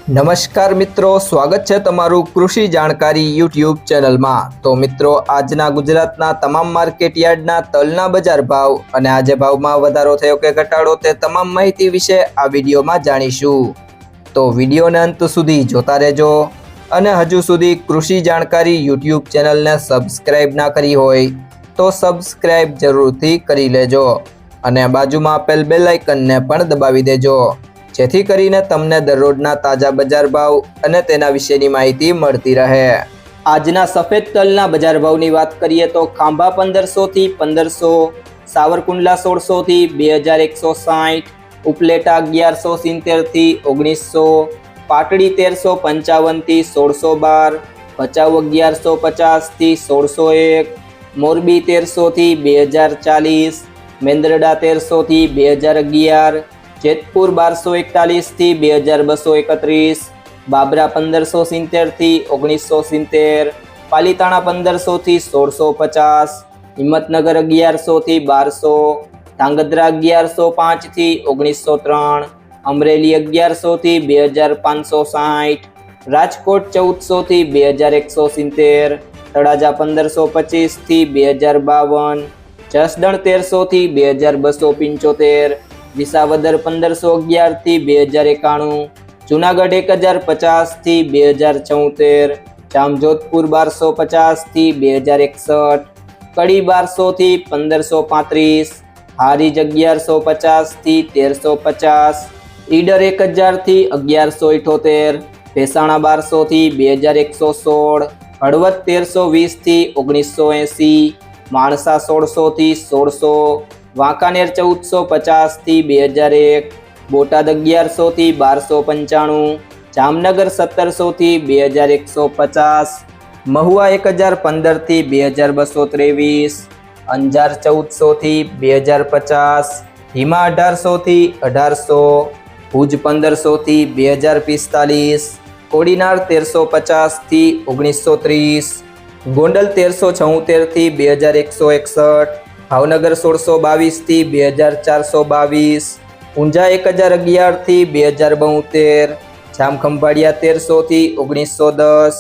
નમસ્કાર મિત્રો, સ્વાગત છે તમારું કૃષિ જાણકારી યુટ્યુબ ચેનલમાં। તો મિત્રો, આજના ગુજરાતના તમામ માર્કેટ યાર્ડના તલના બજાર ભાવ અને આજે ભાવમાં વધારો થયો કે ઘટાડો તે તમામ માહિતી વિશે આ વિડીયોમાં જાણીશું। તો વિડીયોને અંત સુધી જોતા રહેજો અને હજુ સુધી કૃષિ જાણકારી યુટ્યુબ ચેનલને સબસ્ક્રાઇબ ના કરી હોય તો સબસ્ક્રાઇબ જરૂરથી કરી લેજો અને બાજુમાં આપેલ બેલ આઇકનને પણ દબાવી દેજો, જેથી કરીને તમને દરરોજના તાજા બજાર ભાવ અને તેના વિશેની માહિતી મળતી રહે। આજના સફેદ તલના બજાર ભાવની વાત કરીએ તો ખાંભા 1500 થી 1500, સાવરકુંડલા 1600 થી 2160, ઉપલેટા 1170 થી 1900, પાટડી 1355 થી 1612, ભચાઉ 1150 થી 1601, મોરબી 1300 થી 2040, મેંદરડા 1300 થી 2011, જેતપુર 1241 થી 2231, બાબરા 1570 થી 1970, પાલીતાણા 1500 થી 1650, હિંમતનગર 1100 થી 1200, ધાંગધ્રા 1105 થી 1903, અમરેલી 1100 થી 2560, રાજકોટ 1400 થી 2170, તળાજા 1525 થી 2052, જસદણ 1300 થી 2275, વિસાવદર 1511 થી 2091, જુનાગઢ 1050 થી 2074, જામજોધપુર 1250 થી 2061, કડી 1200 થી 1535, હારીજ 1150 થી 1350, ઈડર 1000 થી 1178, ભેસાણા 1200 થી 2116, હળવદ 1320 થી 1980, માણસા 1600 થી 1600, વાંકાનેર 1450 થી 2001, બોટાદ 1100 થી 1295, જામનગર 1700 થી 2150, મહુવા 1015 થી 2223, અંજાર 1400 થી 2050, હિમા 1800 થી 1800, ભુજ 1500 થી 2045, કોડીનાર 1350 થી 1930, ગોંડલ 1376 થી 2161, ભાવનગર 1622 થી 2422, ઊંઝા 1011 થી 2072, જામખંભાળિયા 1300 થી 1910,